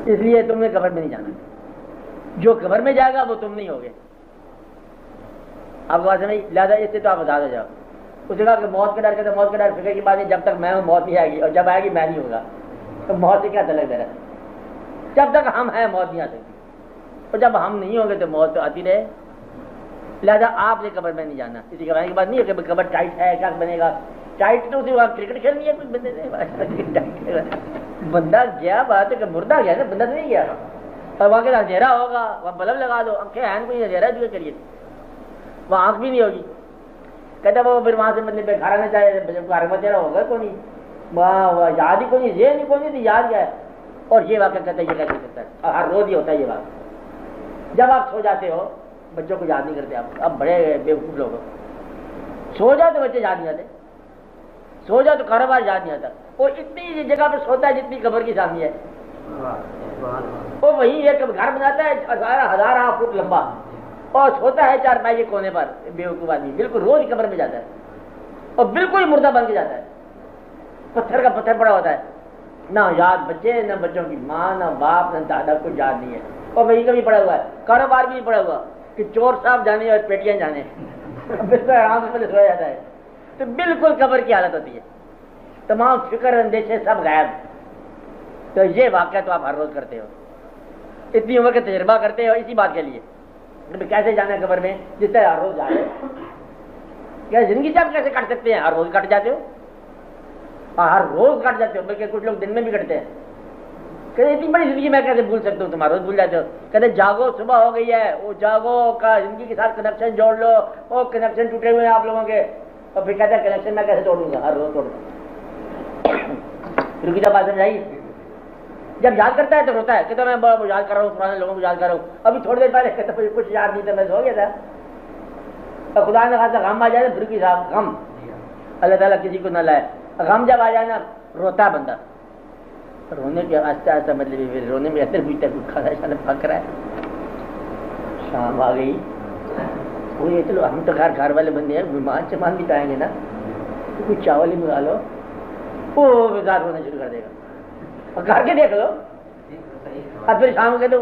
اس لیے تم نے قبر میں نہیں جانا. جو قبر میں جائے گا وہ تم نہیں ہوگے. آپ کو بات سمجھ؟ لہٰذا اس سے تو آپ آزاد ہو جاؤ. اس نے کہا کہ موت کا ڈر کہتے موت کا ڈر فکر کی بات ہے. جب تک میں ہوں موت نہیں آئے گی, اور جب آئے گی میں نہیں ہوگا. تو موت سے کیا تعلق دے رہا ہے؟ جب تک ہم ہیں موت نہیں آ سکتی, اور جب ہم نہیں ہوں گے تو موت تو آتی رہے. لہٰذا آپ نے قبر میں نہیں جانا. کسی کہنے کی بات نہیں ہے کہ قبر ٹائٹ ہے, کیا بنے گا ٹائٹ؟ تو اسی وقت کرکٹ کھیلنی ہے کچھ بندے سے. بندہ گیا بات ہے کہ مردہ گیا نا, بندہ تو نہیں گیا. اور وہاں کے اندھیرا ہوگا, وہاں بلب لگا دو, آنکھیں ہیں کوئی اندھیرا جو کریے, وہاں آنکھ بھی نہیں ہوگی. کہتا وہ پھر وہاں سے مطلب گھر آنا چاہے, گھر میں تیرا ہوگا کو نہیں, وہاں یاد ہی کو نہیں, ذہن ہی کو نہیں, تو یاد کیا ہے. اور یہ واقعہ کہتا ہے یہ کیسے سکتا ہے, اور ہر روز ہی ہوتا ہے یہ واقعہ. جب آپ سو جاتے ہو بچوں کو یاد نہیں کرتے آپ, اب بڑے بیوقوف لوگ ہو. سو جاؤ تو بچے یاد نہیں آتے, سو جاؤ تو کاروبار یاد نہیں آتا. وہ اتنی جگہ پہ سوتا ہے جتنی قبر کی سامنے ہے. وہ وہی ایک گھر بناتا ہے 1000 فٹ لمبا, اور سوتا ہے 4 پائی کے کونے پر. بیوقوف آدمی بالکل روز قبر میں جاتا ہے, اور بالکل ہی مردہ بن کے جاتا ہے. پتھر کا پتھر پڑا ہوتا ہے, نہ یاد بچے, نہ بچوں کی ماں, نہ باپ, نہ دادا, کوئی یاد نہیں ہے. اور وہی کبھی پڑا ہوا ہے, کاروبار بھی نہیں پڑا ہوا کہ چور صاحب جانے اور پیٹیاں جانے. بالکل آرام سے سویا جاتا ہے. تو بالکل قبر کی حالت ہوتی ہے, تمام فکر اندیشے سب غائب. تو یہ واقعہ تو آپ ہر روز کرتے ہو, اتنی عمر کا تجربہ کرتے ہو اسی بات کے لیے. کیسے جانا ہے قبر میں جس طرح ہر روز جائے؟ کیا زندگی سے آپ کیسے کٹ سکتے ہیں؟ ہر روز کٹ جاتے ہو, اور ہر روز کٹ جاتے ہو, بلکہ کچھ لوگ دن میں بھی کٹتے ہیں. کہتے اتنی بڑی زندگی میں کیسے بھول سکتا ہوں؟ تم ہر روز بھول جاتے ہو. کہتے جاگو, صبح ہو گئی ہے, وہ جاگو کا زندگی کے ساتھ کنیکشن جوڑ لو. وہ کنیکشن ٹوٹے ہوئے ہیں آپ لوگوں کے, اور پھر کہتے ہیں کنیکشن میں کیسے توڑوں گا, ہر روز توڑوں گا. رکی جب بات سمجھائی. جب یاد کرتا ہے تو روتا ہے, کہتا میں بڑا یاد کر رہا ہوں, پرانے لوگوں کو یاد کر رہا ہوں. ابھی تھوڑی دیر پہلے کہتا کچھ یاد نہیں تھا, میں سو گیا تھا. اور خدا نے خاصا غم آ جائے نا, فرقی صاحب غم اللہ تعالیٰ کسی کو نہ لائے. غم جب آ جائے نا روتا بندہ, رونے کے آہستہ آہستہ مطلب رونے میں اثر پوچھتا ہے کچھ کھانا پک رہا ہے. شام آ گئی, وہ یہ چلو ہم تو گھر والے بندے ہیں, مہمان چمان بھی پائیں گے نا, کچھ چاول ہی منگا لو. وہ بزار رونا شروع کر دے گا, اور گھر کے دیکھ لو. اب پھر شام کے تو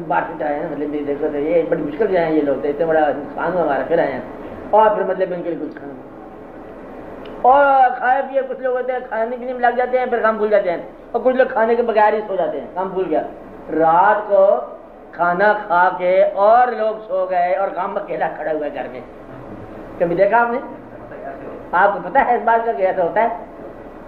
بارش آئے ہیں, مطلب دیکھو تو یہ بڑی مشکل سے آئے ہیں یہ لوگ, تو اتنے بڑا نقصان ہوا ہمارا, پھر آئے ہیں. اور پھر مطلب ان کے لیے کچھ کھانا, اور کھائے پیے کچھ لوگ ہوتے ہیں کھانے پینے میں لگ جاتے ہیں, پھر کام بھول جاتے ہیں. اور کچھ لوگ کھانے کے بغیر ہی سو جاتے ہیں, کام بھول گیا. رات کو کھانا کھا کے اور لوگ سو گئے, اور کام اکیلا کھڑا ہوا ہے گھر میں. کبھی دیکھا آپ نے؟ آپ کو پتا ہے اس بات کا کہ ایسا ہوتا ہے؟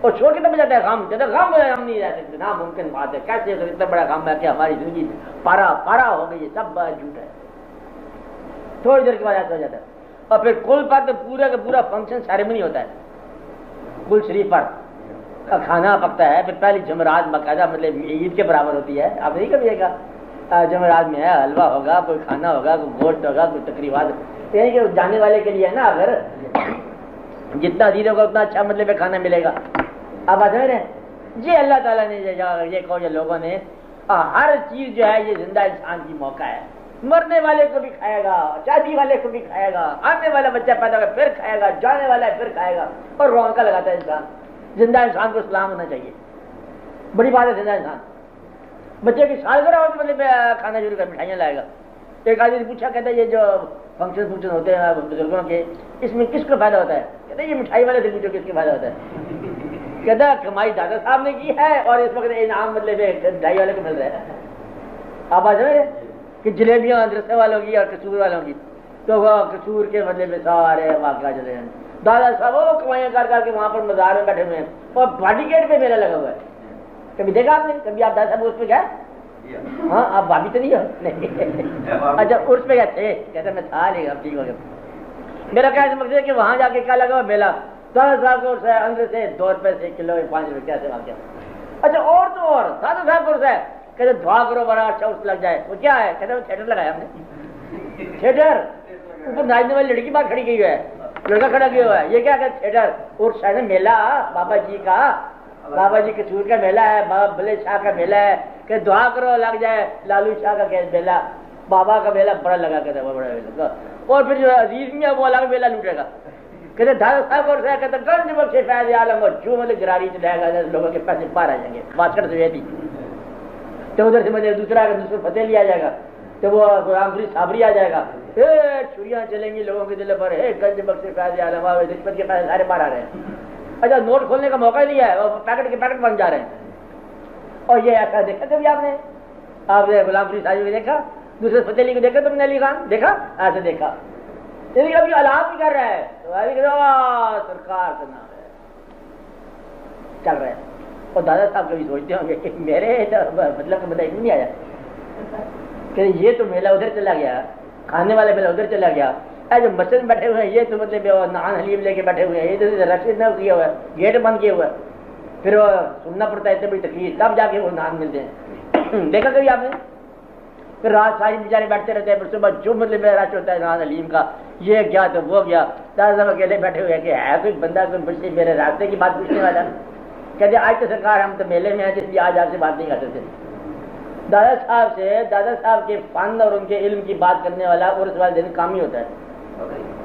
اور چھوڑ کے تب جاتا ہے غم, جب غم ہم نہیں رہ سکتے, ناممکن بات ہے. کیسے اتنا بڑا غم ہے کہ ہماری زندگی پارا ہو گئی, یہ سب بات جھوٹ ہے. تھوڑی دیر کے بعد ایسا ہو جاتا ہے. اور پھر کل پر تو پورا کا پورا فنکشن سیریمنی ہوتا ہے. کل شریف پر کھانا پکتا ہے, پھر پہلی جمعرات باقاعدہ مطلب عید کے برابر ہوتی ہے. آپ نہیں کبھی دیکھا جمعرات میں ہے, حلوہ ہوگا, کوئی کھانا ہوگا, کوئی گوشت ہوگا, کوئی تقریبات. یعنی کہ جانے والے کے لیے نا, اگر جتنا عزیز ہوگا اتنا اچھا مطلب کھانا ملے گا. آپ بات سمجھ رہے ہیں؟ یہ اللہ تعالیٰ نے یہ کہو یہ لوگوں نے ہر چیز جو ہے یہ زندہ انسان کی موقع ہے. مرنے والے کو بھی کھائے گا, شادی والے کو بھی کھائے گا, آنے والا بچہ پیدا ہوگا پھر کھائے گا, جانے والا ہے پھر کھائے گا. اور رونقیں لگاتا ہے انسان. زندہ انسان کو سلام ہونا چاہیے, بڑی بات ہے. زندہ انسان بچے کی سالگرہ ہو تو مطلب کھانا شروع کر, مٹھائیاں لائے گا. ایک آدمی نے پوچھا, کہتا ہے یہ جو فنکشن ہوتے ہیں بزرگوں کے, اس میں کس کو فائدہ ہوتا ہے؟ کہتا ہے یہ مٹھائی والے سے پوچھو کس کو فائدہ ہوتا ہے. کہتا کمائی دادا صاحب نے کی ہے, اور اس وقت انعام مطلب مٹھائی والے کو مل رہا ہے. آپ بات سمجھ کہ جلیبیاں مدرسے والوں کی اور قصور والوں کی, تو وہ قصور کے مطلب سارے واقعہ چلے ہیں. دادا صاحب وہ کمائیاں کر کے وہاں پر مزار میں بیٹھے ہوئے ہیں, اور باڈی گیٹ پہ میلہ لگا ہوا ہے. کبھی دیکھا آپ نے؟ کبھی آپ دادا صاحب اس پہ گئے؟ ہاں, آپ بھابھی تو نہیں ہو؟ اچھا اس پہ گئے تھے؟ کہتے میں تھا نہیں, اب ٹھیک ہو گیا. میرا کہنے کا مقصد ہے کہ وہاں جا کے کیا لگا ہوا میلہ, دادا صاحب کو سے اندر سے 2 روپے سے کلو 5 روپے سے واقعہ. اچھا اور تو اور دادا صاحب کو سے کہتے دعا کرو بڑا اچھا اس لگ جائے. وہ کیا ہے؟ کہتے وہ تھیٹر لگایا ہم نے. تھیٹر اوپر ناچنے والی لڑکی باہر کھڑی گئی ہے, لڑکا کھڑا کیا ہوا ہے. یہ کیا کہ تھیٹر اور شاید میلہ بابا جی کا, بابا جی قصور کا میلہ ہے, بابا بلے شاہ کا میلہ ہے, کہ دعا کرو لگ جائے. لالو شاہ کا میلہ, بابا کا میلہ بڑا لگا کہتا ہے, بڑا میلہ. اور پھر جو عزیز میں وہ الگ میلہ لوٹے گا. کہتے دادا صاحب اور کہتے گنج بخش فیض عالم, اور جو مطلب گراری چلائے گا لوگوں کے پیسے باہر آ جائیں گے. واسکٹ سے یہ تھی تو ادھر سے مجھے دوسرا فتح لیا جائے گا، تو وہ غلام فرید صابری آ جائے گا، چھریاں چلیں گی لوگوں کے دل پر، گنج بخش فیض عالم نسبت کے پیسے سارے باہر آ رہے ہیں. اچھا نوٹ کھولنے کا موقع دیا ہے، وہ پیکٹ کے پیکٹ بن جا رہے ہیں. اور یہ ایسا دیکھا کبھی آپ نے غلام فرید صابری کو دیکھا، دوسرے فتح علی کو دیکھا، تم نے علی خان دیکھا؟ ایسے دیکھا. ابھی اعلان بھی کر رہا ہے سرکار کا نام ہے چل رہا ہے. اور دادا صاحب کبھی سوچتے ہوں گے کہ میرے مطلب کا مطلب نہیں آیا کہ یہ تو میلہ ادھر چلا گیا، کھانے والا میلہ ادھر چلا گیا، جو مسجد میں بیٹھے ہوئے ہیں یہ تو مطلب نان حلیم لے کے بیٹھے ہوئے ہیں، یہ تو رشید نہ کیا ہوا ہے، گیٹ بند کیا ہوا ہے، پھر وہ سننا پڑتا ہے اتنی بڑی تکلیف، تب جا کے وہ نان ملتے ہیں. دیکھا کبھی آپ نے؟ پھر رات ساری بیچارے بیٹھتے رہتے ہیں، پھر صبح جو مطلب میرا رش ہوتا ہے نان حلیم کا، یہ کیا تو وہ گیا. دادا صاحب اکیلے بیٹھے ہوئے ہیں کہ ہے کوئی بندہ کوئی پوچھتے میرے راستے کی بات پوچھنے والا، کہتے آج تو سرکار ہم تو میلے میں ہیں اس لیے آج آپ سے بات نہیں کر سکتے. دادا صاحب سے دادا صاحب کے فن اور ان کے علم کی بات کرنے والا اور اس والے دن کام ہی ہوتا ہے.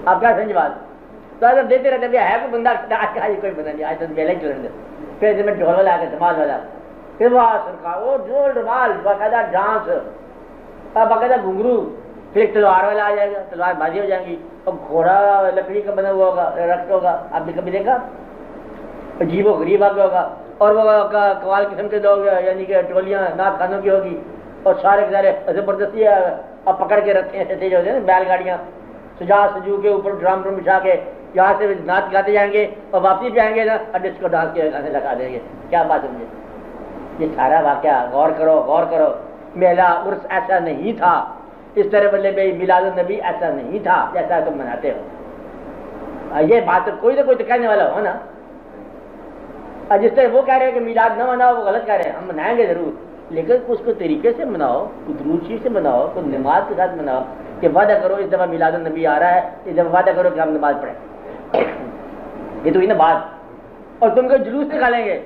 آپ کیا سمجھ بات؟ تو اگر دیتے رہتے ہے کوئی بندہ آج کوئی بندہ نہیں، آج تو میلے ہی چلیں گے. پھر میں ڈھول والا آ کے سماج والا، پھر وہ سرکار وہ ڈھول ڈھمال باقاعدہ ڈانس، باقاعدہ گھنگرو، پھر ایک تلوار والا آ جائے گا، تلوار بازی ہو جائیں گی، اور گھوڑا لکڑی کا بنا ہوا ہوگا، رکھ ہوگا. آپ نے کبھی دیکھا؟ عجیب و غریب آگے ہوگا، اور وہ قوال قسم کے لوگ یعنی کہ ٹولیاں ناک خانوں کی ہوگی، اور سارے کے سارے زبردستی اب پکڑ کے رکھے ہیں جو ہوتے ہیں نا بیل گاڑیاں، سجا سجو کے اوپر ڈرم ڈرم بچھا کے یہاں سے نعت گاتے جائیں گے اور واپسی بھی آئیں گے نا اور ڈسکو ڈانس کے گانے لگا دیں گے. کیا بات سمجھے؟ یہ سارا واقعہ غور کرو غور کرو. میلہ عرس ایسا نہیں تھا، اس طرح بولے بھائی میلاد النبی ایسا نہیں تھا جیسا تم مناتے ہو. یہ بات کوئی نہ کوئی تو کہنے والا ہو نا. جس طرح وہ کہہ رہے ہیں کہ میلاد نہ مناؤ وہ غلط کہہ رہے ہیں، ہم منائیں گے ضرور لیکن اس کو طریقے سے مناؤ، درود شریف سے مناؤ، کوئی نماز کے ساتھ مناؤ کہ وعدہ کرو اس دفعہ میلاد النبی آ رہا ہے، اس دفعہ وعدہ کرو کہ ہم نماز پڑھیں. یہ تو ہی نا بات. اور تم کو جلوس نکالیں گے،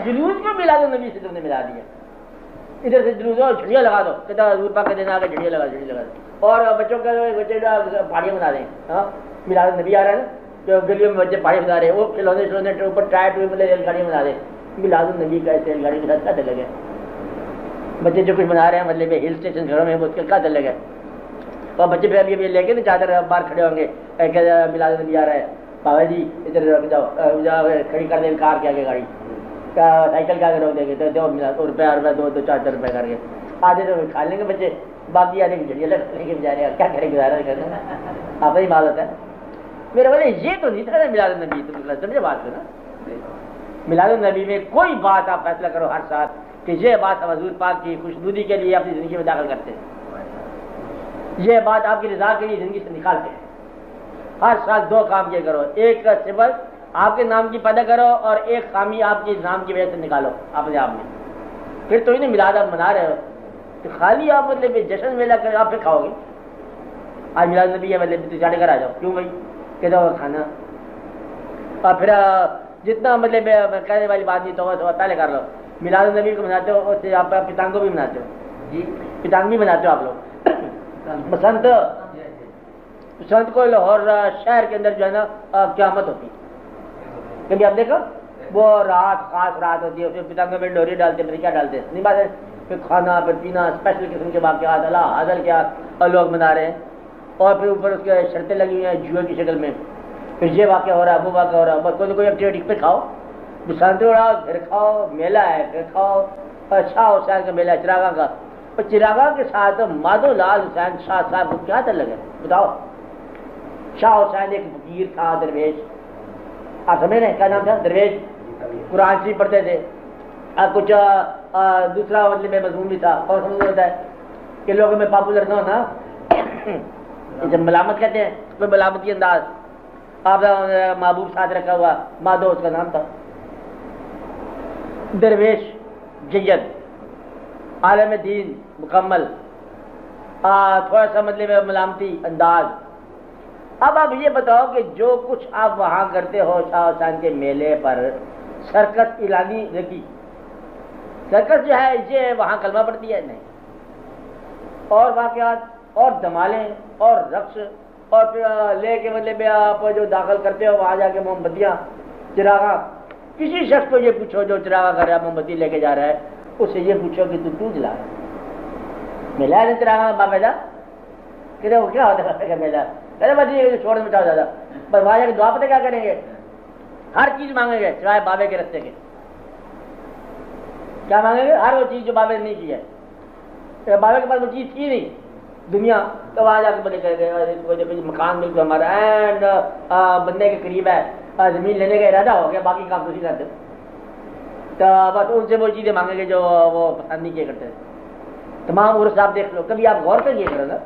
جلوس کو میلاد النبی سے تم نے ملا دیا. ادھر سے جلوس ہو جھڑیاں لگا دو، کہتا حضور پاک کے دن آ کے جھڑیاں لگا دو، اور بچوں کا بچے پہاڑیاں بنا دیں. ہاں میلاد النبی آ رہا ہے نا، جو گلیوں میں بچے پہاڑی بنا رہے ہیں، وہ کھلونے شلونے کے اوپر ٹائٹ ہوئے مطلب ریل گاڑی بنا دیں. میلاد النبی کا ایسے ریل گاڑی کے ساتھ کیا دل ہے؟ بچے جو کچھ بنا رہے ہیں مطلب ہل اسٹیشن گھروں میں وہ اس کا کیا دل ہے؟ اور بچے پھر ابھی لے کے نا چادر باہر کھڑے ہوں گے، میلاد النبی آ رہا ہے، بابا جی ادھر رک جاؤ، کھڑی کر دیں کار کے آگے گاڑی، سائیکل کے آگے روک دیں گے تو دو روپیہ دو 4 روپے کر کے آدھے تو کھا لیں گے بچے، باقی آدھے جھڑیاں لگنے کے بجائے کیا کریں گزارا کرنا. آپ ہی مال ہوتا ہے. میرے بولے یہ تو نہیں تھا میلاد النبی. تو سمجھے بات کو نا، میلاد النبی میں کوئی بات آپ فیصلہ کرو ہر سال کہ یہ بات ہم حضور پاک کی خوشنودی کے لیے اپنی زندگی میں داخل کرتے ہیں، یہ بات آپ کی رضا کے لیے زندگی سے نکالتے ہیں. ہر سال 2 کام یہ کرو، ایک صفت آپ کے نام کی پیدا کرو اور ایک خامی آپ کے نام کی وجہ سے نکالو اپنے آپ میں. پھر تو انہیں میلاد آپ منا رہے ہو تو خالی آپ مطلب جشن میلہ کر آپ پھر کھاؤ گے. آج میلاد نبی ہے مطلب تو چاڑے کر آ جاؤ، کیوں بھائی کہ دو کھانا. اور پھر جتنا مطلب کہنے والی بات نہیں تو پہلے کر لو. میلاد النبی کو مناتے ہو اس سے آپ پتنگ کو بھی مناتے ہو جی، پتنگ بھی مناتے ہو آپ لوگ. بسنت کو لاہور شہر کے اندر جو ہے نا قیامت ہوتی ہے. کبھی آپ دیکھو وہ رات خاص رات ہوتی ہے، پھر پتنگوں میں ڈوری ڈالتے پھر کیا ڈالتے نہیں بات ہے، پھر کھانا پھر پینا اسپیشل قسم کے واقعات اللہ حاضر کیا اور لوگ منا رہے ہیں. اور پھر اوپر اس کے شرطیں لگی ہوئی ہیں جوئے کی شکل میں، پھر یہ واقعہ ہو رہا ہے وہ واقعہ ہو رہا ہے. بس کوئی ایکٹیویٹی پہ کھاؤ، بسنت اڑاؤ پھر کھاؤ، میلہ ہے پھر کھاؤ. اور شاہ حسین کا میلہ چراغاں کا، اور چراغاں کے ساتھ مادھو لال حسین شاہ صاحب کو کیا تعلق ہے بتاؤ؟ شاہ حسین ایک فقیر تھا، درویش. آپ سمجھ رہے ہیں کیا نام تھا؟ درویش. قرآن شریف پڑھتے تھے، کچھ دوسرا مطلب میں مضمون بھی تھا. اور سمجھ ہوتا ہے کہ لوگوں میں پاپولر نہ ہونا، جب ملامت کہتے ہیں کوئی ملامتی انداز. آپ محبوب ساتھ رکھا ہوا مادھو اس کا نام تھا. درویش جید، عالم دین مکمل، تھوڑا سا مطلب ملامتی انداز. اب آپ یہ بتاؤ کہ جو کچھ آپ وہاں کرتے ہو شاہ حسین کے میلے پر، سرکس اعلانی رکھی، سرکس جو ہے یہ وہاں کلمہ پڑتی ہے نہیں، اور واقعات اور دھمالیں اور رقص، اور پھر لے کے مطلب آپ جو داخل کرتے ہو وہاں جا کے موم بتیاں چراغاں. کسی شخص کو یہ پوچھو جو چراغاں کر رہا ہے موم بتی لے کے جا رہا ہے اس سے یہ پوچھو کہ تو کیوں جلا رہا میلا نہیں تیرا بابا دا کہ وہ کیا ہوتا ہے میلا کہتے بس یہ چھوڑ مٹاؤ زیادہ پر وہاں جا کے دعا پتہ کیا کریں گے ہر چیز مانگیں گے سوائے بابے کے رستے کے کیا مانگیں گے ہر وہ چیز جو بابے نے نہیں کی ہے بابے کے پاس وہ چیز تھی نہیں دنیا تو وہاں جا کے بولے کر گئے مکان مل تو ہمارا اینڈ بندے کے قریب ہے زمین لینے کا ارادہ ہو گیا باقی کام دوسری کرتے تو بس ان سے وہ چیزیں مانگیں گے جو وہ پسند نہیں کیا کرتے تمام عرص آپ دیکھ لو کبھی آپ غور کر یہ کرو نا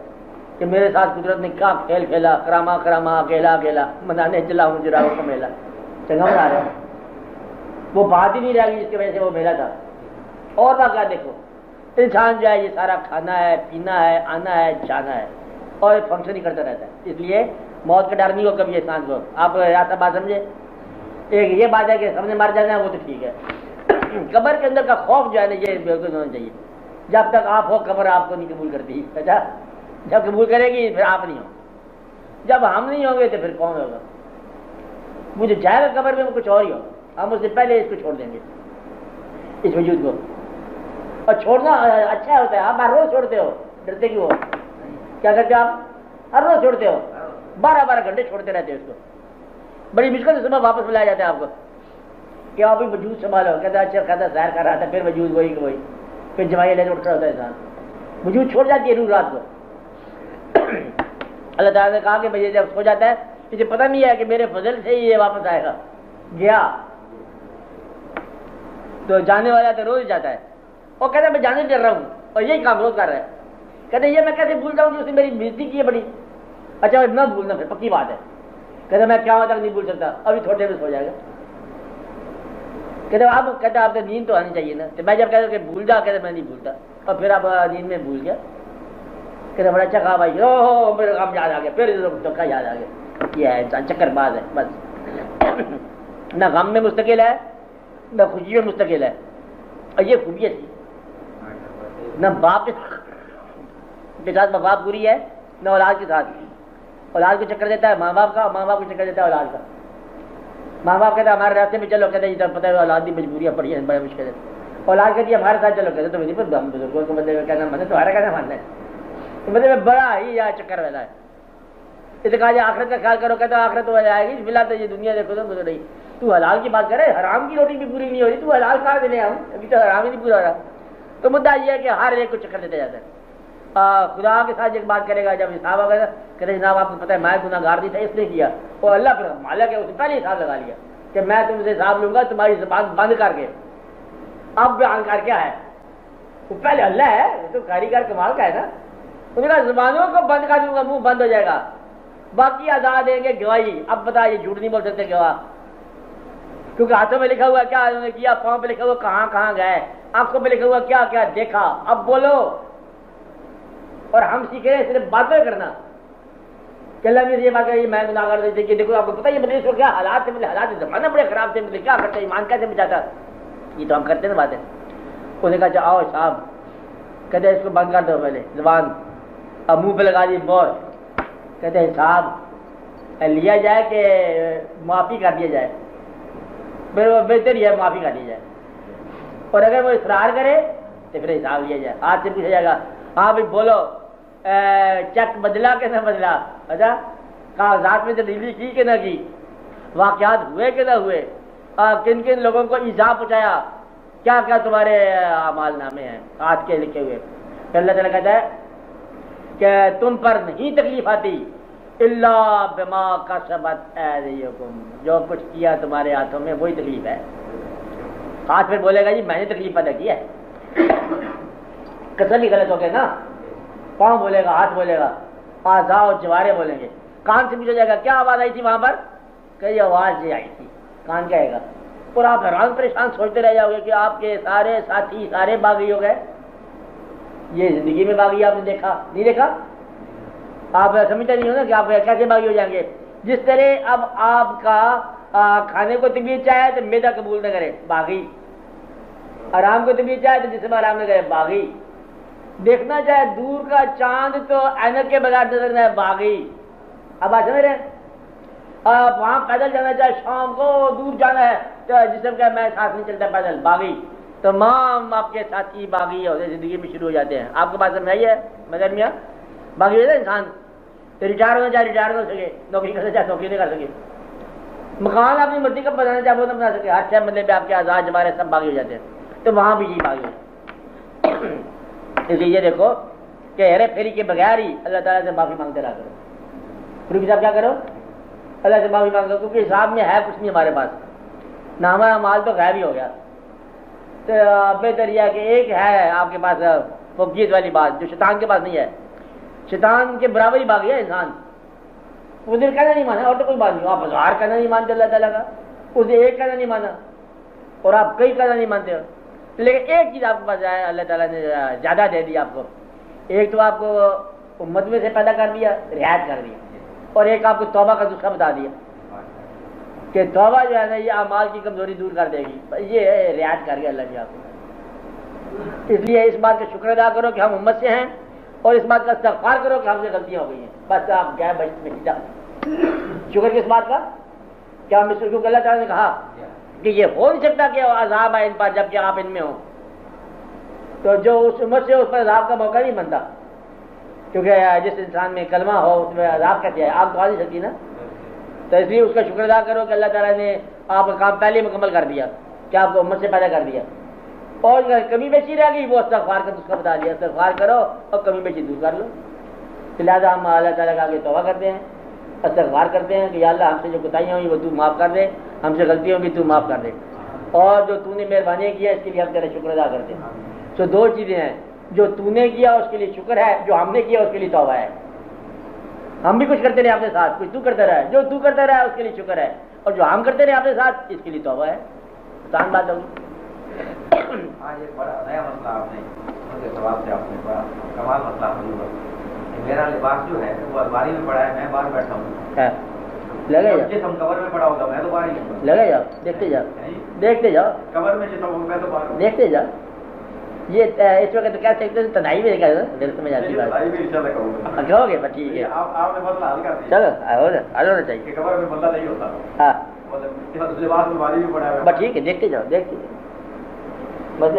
کہ میرے ساتھ قدرت نے کیا کھیل کھیلا کراما کراما اکیلا اکیلا منانے چلا ہوں جراؤں کا میلہ چنگا بنا رہے وہ بات ہی نہیں رہ گئی جس کی وجہ سے وہ میلہ تھا اور واقعہ دیکھو انسان جو ہے یہ سارا کھانا ہے پینا ہے آنا ہے جانا ہے اور فنکشن ہی کرتا رہتا ہے اس لیے موت کا ڈر نہیں ہو کبھی انسان کو آپ ایسا بات سمجھے ایک یہ بات ہے کہ سامنے مار جانا ہے وہ تو ٹھیک ہے قبر کے اندر کا خوف جو ہے نا یہ بالکل ہونا چاہیے جب تک آپ ہو قبر آپ کو نہیں قبول کرتی اچھا جب قبول کرے گی پھر آپ نہیں ہو جب ہم نہیں ہوں گے تو پھر کون ہوگا مجھے جائے گا قبر میں وہ کچھ اور ہی ہو ہم اس سے پہلے اس کو چھوڑ دیں گے اس وجود کو اور چھوڑنا اچھا ہوتا ہے آپ ہر روز چھوڑتے ہو ڈرتے کیوں ہو کیا کرتے ہو آپ ہر روز چھوڑتے ہو 12 گھنٹے چھوڑتے رہتے ہو اس کو بڑی مشکل سے صبح واپس ملایا جاتا ہے آپ کو کہ آپ بھی وجود سنبھالو کہتا ہے اچھا کہتا سیر کر رہا تھا پھر وجود وہی کہ وہی پھر جمائی لینے اٹھ رہا ہوتا ہے انسان وجود چھوڑ جاتی ہے روح رات کو اللہ تعالیٰ نے کہا کہ بھائی جب سو جاتا ہے مجھے پتہ نہیں ہے کہ میرے فضل سے ہی یہ واپس آئے گا گیا تو جانے والا تو روز جاتا ہے اور کہتا ہے میں جانے ڈر رہا ہوں اور یہی کام روز کر رہا ہے کہتے ہیں یہ میں کیسے بھول جاؤں کہ اس نے میری بےزتی کی ہے بڑی اچھا نہ بھولنا پھر پکی بات ہے کہتے میں کیا تک نہیں بھول سکتا ابھی تھوڑے میں سو جائے گا کہتے آپ کہتے آپ کو نیند تو آنی چاہیے نا تو میں جب کہتا کہ بھول جا کہتے میں نہیں بھولتا اور پھر آپ نیند میں بھول گیا کہتے بڑا اچھا کہا بھائی او میرے کام یاد آ گیا پھر دھوکا یاد آ گیا یہ ہے انسان چکر باز ہے بس نہ غم میں مستقل ہے نہ خوشی میں مستقل ہے اور یہ خوبی ہے نہ باپ کے ساتھ باپ بری ہے نہ اولاد کے ساتھ اولاد کو چکر دیتا ہے ماں باپ کا ماں باپ کو چکر دیتا ہے اولاد کا ماں باپ کہتے ہیں ہمارے راستے میں چلو کہتے ہیں پتہ ہے اولاد کی مجبوریاں پڑی ہیں بڑا مشکل ہے اولاد کہتی ہے ہمارے ساتھ چلو کہتے تو مجھے پر ہم بزرگوں کو بندے کا کہنا مانے تمہارا کہنا ماننا ہے مطلب بڑا ہی یہاں چکر رہتا ہے اسے کہا جائے آخرت کا خیال کرو کہتے آخرت تو آئے گی فی الحال تو یہ دنیا دیکھو تو گزر رہی تو حلال کی بات کرے حرام کی روٹی بھی پوری نہیں ہو رہی تو حلال کہاں دینے آؤں ابھی تو حرام ہی نہیں پورا ہو رہا تو مدعا یہ ہے کہ ہر ایک کو چکر دیتا جاتا ہے خدا کے ساتھ ایک بات کرے گا جب حساب ہوگا کہ جناب آپ کو پتہ ہے میں گناہ گار نہیں تھا اس نے کیا اور اللہ پھر مالک ہے اس نے پہلے حساب لگا لیا کہ میں تم سے حساب لوں گا تمہاری زبان بند کر کے اب بیان کر کیا ہے وہ پہلے اللہ ہے تو کاریگر کمال کا ہے نا انہوں نے کہا زبانوں کو بند کر دوں گا منہ بند ہو جائے گا باقی ادا دیں گے گواہی اب بتا یہ جھوٹ نہیں بول سکتے گواہ کیونکہ ہاتھوں میں لکھا ہوا کیا انہوں نے کیا پاؤں پہ لکھا ہوا کہاں کہاں گئے آنکھوں پہ لکھا ہوا کیا کیا دیکھا اب بولو اور ہم سیکھے صرف باتیں کرنا کہ اللہ نے یہ بات کہی میں گناہ کر دیتی کہ دیکھو آپ کو پتہ یہ مجھے اس کو کیا حالات سے ملے حالات زمانہ بڑے خراب سے ملے کیا کرتے ایمان کیسے بچاتا یہ تو ہم کرتے نا باتیں انہوں نے کہا آؤ صاحب کہتے ہیں اس کو بند کر دو پہلے زبان اب منہ پہ لگا دی مور کہتے ہیں صاحب لیا جائے کہ معافی کر دیا جائے پھر وہ بہتر ہی ہے معافی کر دی جائے اور اگر وہ اصرار کرے تو پھر حساب لیا جائے ہاتھ سے پوچھا جائے گا ہاں بھائی بولو چیک بدلا کہ نہ بدلا اچھا کاغذات میں تبدیلی کی کہ نہ کی واقعات ہوئے کہ نہ ہوئے کن کن لوگوں کو ایذا پہنچایا کیا کیا تمہارے اعمال نامے ہیں ہاتھ کے لکھے ہوئے پھر اللہ تعالیٰ کہتا ہے کہ تم پر نہیں تکلیف آتی اللہ بما کسبت ایدیکم جو کچھ کیا تمہارے ہاتھوں میں وہی تکلیف ہے ہاتھ پھر بولے گا جی میں نے تکلیف پیدا کی ہے کسر ہی غلط ہو گئے نا پاؤں بولے گا ہاتھ بولے گا اعضاء اور جوارے بولیں گے کان سے پوچھا جائے گا کیا آواز آئی تھی وہاں پر کہ یہ آواز یہ آئی تھی کان کہے گا اور آپ حیران پریشان سوچتے رہ جاؤ گے کہ آپ کے سارے ساتھی سارے باغی ہو گئے یہ زندگی میں باغی آپ نے دیکھا نہیں دیکھا آپ سمجھتے نہیں ہو نا کہ آپ کیسے باغی ہو جائیں گے جس طرح اب آپ کا کھانے کو طبیعت چاہے تو میدا قبول نہ کرے باغی آرام کو طبیعت چاہے تو جسم آرام نہ کرے باغی دیکھنا چاہے دور کا چاند تو اینک کے بغیر نظر نہ باغی اب آپ سمجھ رہے ہیں وہاں پیدل جانا چاہے شام کو دور جانا ہے تو جسم کا میں ساتھ نہیں چلتا پیدل باغی تمام آپ کے ساتھی باغی اور زندگی میں شروع ہو جاتے ہیں. آپ کے پاس نہیں ہے مگر میاں باغی ہوتا ہے انسان ریٹائر ہونا چاہے ریٹائر ہو سکے, نوکری کرنا چاہے نوکری نہیں کر سکے, مکان اپنی مرضی کا بنانا چاہے وہ نہ بنا سکے, ہر شہر مطلب آپ کے آزاد جمارے سب باغی ہو جاتے ہیں. تو وہاں بھی یہ باغی ہو. اس لیے دیکھو کہ ہیرے پھیری کے بغیر ہی اللہ تعالیٰ سے معافی مانگتے رہا کرو. فروغی صاحب کیا کرو, اللہ سے معافی مانگو, کیونکہ حساب میں ہے کچھ نہیں ہمارے پاس, نہ ہمارا مال تو غائب ہی ہو گیا. تو بہتر یہ کہ ایک ہے آپ کے پاس فوقیت والی بات جو شیطان کے پاس نہیں ہے. شیطان کے برابر ہی باغی ہے انسان. ادھر کہنا نہیں مانا اور تو کوئی بات نہیں, آپ ہزار کہنا نہیں مانتے اللہ تعالیٰ کا, اسے ایک کہنا نہیں مانا اور آپ کئی کہنا نہیں مانتے ہو. لیکن ایک چیز آپ کے پاس ہے, اللہ تعالیٰ نے زیادہ دے دی آپ کو. ایک تو آپ کو امت میں سے پیدا کر دیا, رعایت کر دیا, اور ایک آپ کو توبہ کا نسخہ بتا دیا کہ توبہ جو ہے نا یہ اعمال کی کمزوری دور کر دے گی. یہ رعایت کر گیا اللہ نے آپ کو. اس لیے اس بات کا شکر ادا کرو کہ ہم امت سے ہیں, اور اس بات کا استغفار کرو کہ ہم سے غلطیاں ہو گئی ہیں. بس آپ گئے بچ میں شکر کس بات کا, کیا ہم کیونکہ اللہ تعالیٰ نے کہا کہ یہ ہو نہیں سکتا کہ عذاب آئے ان پر جب کہ آپ ان میں ہوں. تو جو اس امت سے اس پر عذاب کا موقع نہیں بنتا, کیونکہ جس انسان میں کلمہ ہو اس میں عذاب کہتے ہیں, آپ تو آ نہیں سکتی نا. تو اس لیے اس کا شکر ادا کرو کہ اللہ تعالیٰ نے آپ کا کام پہلے مکمل کر دیا کہ آپ کو امت سے پیدا کر دیا, اور کمی بیشی رہ گئی وہ استغفار کا نسخہ بتا دیا. استغفار کرو اور کمی بیشی دور کر لو. لہٰذا ہم اللہ تعالیٰ کا آگے توبہ کرتے ہیں, استغفار کرتے ہیں کہ یا اللہ ہم سے جو کوتاہیاں ہوئی وہ تو معاف کر دے, ہم سے غلطیاں ہوئی تو معاف کر دے, اور جو تو نے مہربانی کیا اس کے لیے ہم تیرا شکر ادا کرتے ہیں. تو دو چیزیں ہیں, جو تو نے کیا اس کے لیے شکر ہے, جو ہم نے کیا اس کے لیے توبہ ہے. ہم بھی کچھ کرتے رہے اپنے ساتھ, کچھ تو کرتا رہا ہے, جو تو کرتا رہا ہے اس کے لیے شکر ہے, اور جو ہم کرتے رہے اپنے ساتھ اس کے لیے توبہ ہے. آسان بات ہوگی. آج ایک بڑا نیا مسئلہ آپ نے ان کے سوال سے آپ نے بڑا کمال مسئلہ حل ہوا. میرا لباس جو ہے وہ الماری میں پڑا ہے, میں باہر بیٹھا ہوں, لگے جسم کور میں پڑا ہوگا, میں تو باہر ہی ہوں. لگے جاؤ, دیکھتے جاؤ, دیکھتے جاؤ, کور میں جسم ہوگا میں تو باہر ہوں, دیکھتے جاؤ. یہ اس وقت کیا سکتے ہیں, تنہائی میں دل سمجھ آتی بات کہو گے. ٹھیک ہے, آپ نے مسئلہ حل کر دیا. چلو ہونا چاہیے کہ کور میں بندہ نہیں ہوتا. ہاں لباس الماری میں پڑا ہے. ٹھیک ہے, دیکھتے جاؤ, دیکھتے جاؤ. بس